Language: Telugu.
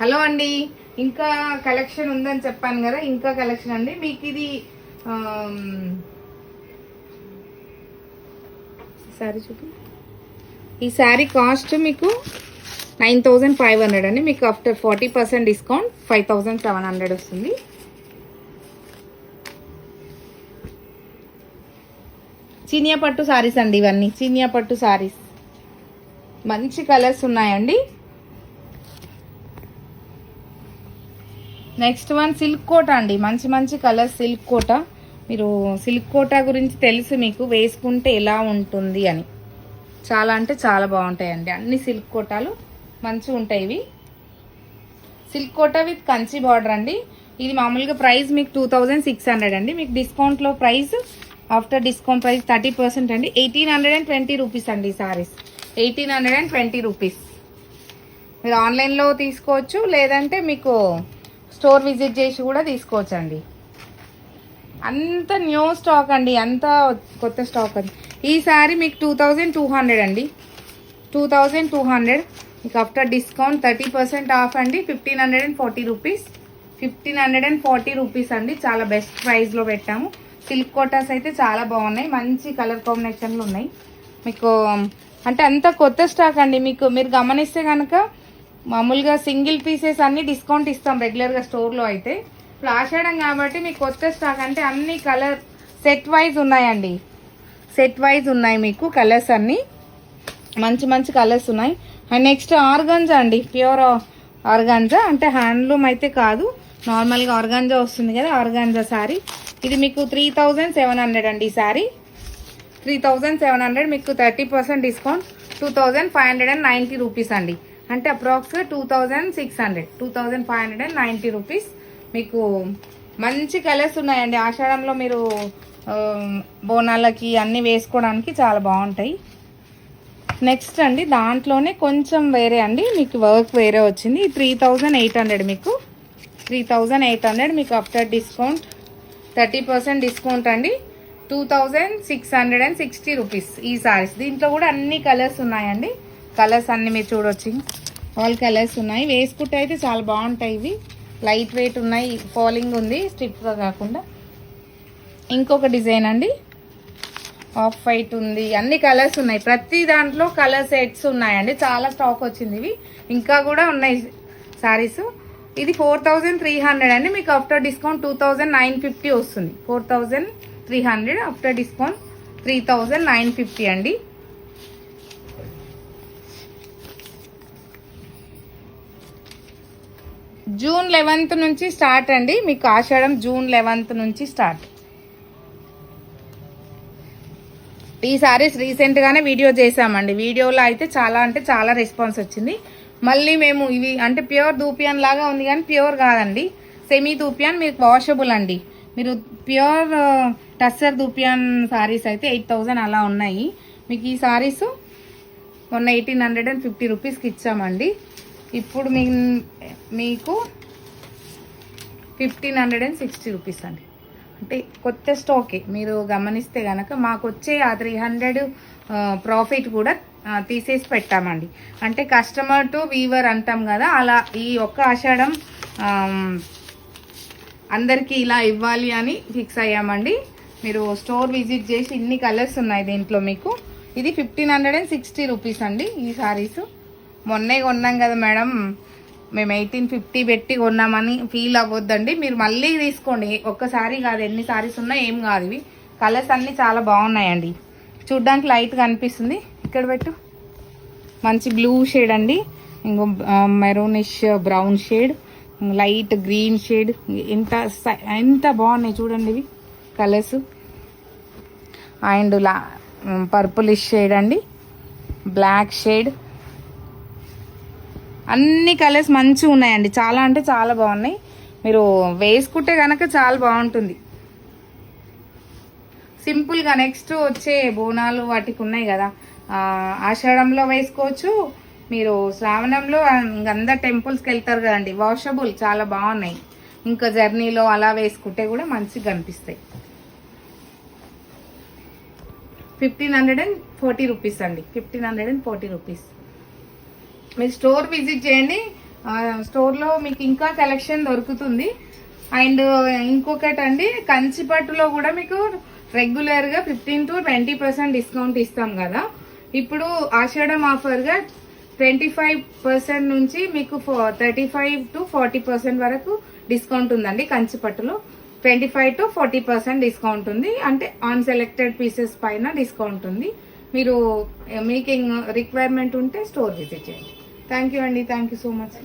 హలో అండి, ఇంకా కలెక్షన్ ఉందని చెప్పాను కదా. ఇంకా కలెక్షన్ అండి. మీకు ఇది సారీ చూపి. ఈ శారీ కాస్ట్ మీకు 9500 అండి. మీకు ఆఫ్టర్ 40% డిస్కౌంట్ 5700 వస్తుంది. చినియా పట్టు సారీస్ అండి ఇవన్నీ. చినియా పట్టు సారీస్ మంచి కలర్స్ ఉన్నాయండి. నెక్స్ట్ వన్ సిల్క్ కోట అండి. మంచి మంచి కలర్స్ సిల్క్ కోట. మీరు సిల్క్ కోట గురించి తెలుసు మీకు, వేసుకుంటే ఎలా ఉంటుంది అని. చాలా అంటే చాలా బాగుంటాయండి. అన్ని సిల్క్ కోటాలు మంచిగా ఉంటాయి. ఇవి silk Kota with Kanchi border అండి. ఇది మామూలుగా ప్రైస్ మీకు 2600 అండి. మీకు డిస్కౌంట్లో ప్రైస్ ఆఫ్టర్ డిస్కౌంట్ ప్రైస్ 30% అండి. 1820 రూపీస్ అండి. సారీస్ 1820 రూపీస్. మీరు ఆన్లైన్లో తీసుకోవచ్చు, లేదంటే మీకు స్టోర్ విజిట్ చేసి కూడా తీసుకోవచ్చు అండి. అంత న్యూ స్టాక్ అండి, అంత కొత్త స్టాక్ అండి. ఈ సారీ మీకు 2200 అండి. 2200 మీకు ఆఫ్టర్ డిస్కౌంట్ 30% ఆఫ్ అండి. 1540 రూపీస్. 1540 రూపీస్ అండి. చాలా బెస్ట్ ప్రైస్లో పెట్టాము. సిల్క్ కోటాస్ అయితే చాలా బాగున్నాయి. మంచి కలర్ కాంబినేషన్లు ఉన్నాయి మీకు. అంటే అంత కొత్త స్టాక్ అండి. మీరు గమనిస్తే కనుక మామూలుగా సింగిల్ పీసెస్ అన్ని డిస్కౌంట్ ఇస్తాం రెగ్యులర్గా స్టోర్లో అయితే. ఇప్పుడు ఆషాఢం కాబట్టి మీకు కొత్త స్టాక్ అంటే అన్ని కలర్ సెట్ వైజ్ ఉన్నాయండి. సెట్ వైజ్ ఉన్నాయి మీకు కలర్స్ అన్నీ. మంచి మంచి కలర్స్ ఉన్నాయి. అండ్ నెక్స్ట్ ఆర్గాంజా అండి. ప్యూర్ ఆర్గాంజా అంటే హ్యాండ్లూమ్ అయితే కాదు, నార్మల్గా ఆర్గాంజా వస్తుంది కదా, ఆర్గాంజా శారీ. ఇది మీకు 3700 అండి. ఈ శారీ 3700. మీకు 30% డిస్కౌంట్ 2590 రూపీస్ అండి. అంటే అప్రాక్స్గా 2600, 2590 రూపీస్. మీకు మంచి కలర్స్ ఉన్నాయండి. ఆషాఢంలో మీరు బోనాలకి అన్నీ వేసుకోవడానికి చాలా బాగుంటాయి. నెక్స్ట్ అండి దాంట్లోనే కొంచెం వేరే అండి. మీకు వర్క్ వేరే వచ్చింది. 3800 మీకు 3800. మీకు ఆఫ్టర్ డిస్కౌంట్ 30% డిస్కౌంట్ అండి. 2660 రూపీస్ ఈ సారీస్. దీంట్లో కూడా అన్ని కలర్స్ ఉన్నాయండి. కలర్స్ అన్ని మీరు చూడొచ్చు. ఆల్ కలర్స్ ఉన్నాయి. వేసుకుంటే అయితే చాలా బాగుంటాయి. ఇవి లైట్ వెయిట్ ఉన్నాయి. ఫాలింగ్ ఉంది, స్టిఫ్గా కాకుండా. ఇంకొక డిజైన్ అండి. ఆఫ్ వైట్ ఉంది. అన్ని కలర్స్ ఉన్నాయి. ప్రతి దాంట్లో కలర్ సెట్స్ ఉన్నాయండి. చాలా స్టాక్ వచ్చింది. ఇవి ఇంకా కూడా ఉన్నాయి సారీస్. ఇది 4300 అండి. మీకు ఆఫ్టర్ డిస్కౌంట్ 2950 వస్తుంది. 4300 ఆఫ్టర్ డిస్కౌంట్ 3950 అండి. జూన్ 11th నుంచి స్టార్ట్ అండి. మీకు ఆషాఢం జూన్ 11th నుంచి స్టార్ట్. ఈ సారీస్ రీసెంట్గానే వీడియో చేసామండి. వీడియోలో అయితే చాలా అంటే చాలా రెస్పాన్స్ వచ్చింది. మళ్ళీ మేము ఇవి అంటే ప్యూర్ దూపియాన్ లాగా ఉంది కానీ ప్యూర్ కాదండి, సెమీ దూపియాన్. మీకు వాషబుల్ అండి. మీరు ప్యూర్ టస్సర్ దూపియాన్ సారీస్ అయితే 8000 అలా ఉన్నాయి. మీకు ఈ సారీస్ మొన్న 1850 రూపీస్కి ఇచ్చామండి. ఇప్పుడు మీకు 1560 రూపీస్ అండి. అంటే కొత్త స్టాకే. మీరు గమనిస్తే కనుక మాకు వచ్చే ఆ 300 ప్రాఫిట్ కూడా తీసేసి పెట్టామండి. అంటే కస్టమర్ టు వీవర్ అంటాం కదా, అలా ఈ ఒక్క ఆషాఢం అందరికీ ఇలా ఇవ్వాలి అని ఫిక్స్ అయ్యామండి. మీరు స్టోర్ విజిట్ చేసి ఇన్ని కలర్స్ ఉన్నాయి దీంట్లో మీకు. ఇది 1560 రూపీస్ అండి. ఈ సారీస్ మొన్నే కొన్నాం కదా మేడం, మేము 1850 పెట్టి కొన్నామని ఫీల్ అవ్వద్దండి. మీరు మళ్ళీ తీసుకోండి. ఒక్కసారి కాదు, ఎన్ని సారీస్ ఉన్నా ఏం కాదు. ఇవి కలర్స్ అన్నీ చాలా బాగున్నాయండి. చూడ్డానికి లైట్గా అనిపిస్తుంది. ఇక్కడ పెట్టు. మంచి బ్లూ షేడ్ అండి. ఇంకో maroonish brown shade, light green shade. ఎంత బాగున్నాయి చూడండి ఇవి కలర్స్. అండ్ పర్పులిష్ షేడ్ అండి, బ్లాక్ షేడ్. అన్ని కలర్స్ మంచిగా ఉన్నాయండి. చాలా అంటే చాలా బాగున్నాయి. మీరు వేసుకుంటే కనుక చాలా బాగుంటుంది సింపుల్గా. నెక్స్ట్ వచ్చే బోనాలు వాటికి ఉన్నాయి కదా, ఆషాఢంలో వేసుకోవచ్చు. మీరు శ్రావణంలో అందరు టెంపుల్స్కి వెళ్తారు కదండి, వాషబుల్ చాలా బాగున్నాయి. ఇంకా జర్నీలో అలా వేసుకుంటే కూడా మంచిగా కనిపిస్తాయి. 1540 రూపీస్ అండి. 1540 రూపీస్. మీరు స్టోర్ విజిట్ చేయండి. స్టోర్లో మీకు ఇంకా కలెక్షన్ దొరుకుతుంది. అండ్ ఇంకొకటి అండి, కంచిపట్టులో కూడా మీకు రెగ్యులర్గా 15 to 20% డిస్కౌంట్ ఇస్తాం కదా. ఇప్పుడు ఆషాఢం ఆఫర్గా 25% నుంచి మీకు 35 to 40% వరకు డిస్కౌంట్ ఉందండి. కంచిపట్టులో 25 to 40% డిస్కౌంట్ ఉంది. అంటే ఆన్ సెలెక్టెడ్ పీసెస్ పైన డిస్కౌంట్ ఉంది. మీరు మీకు రిక్వైర్మెంట్ ఉంటే స్టోర్ విజిట్ చేయండి. థ్యాంక్ యూ అండి. Thank you so much.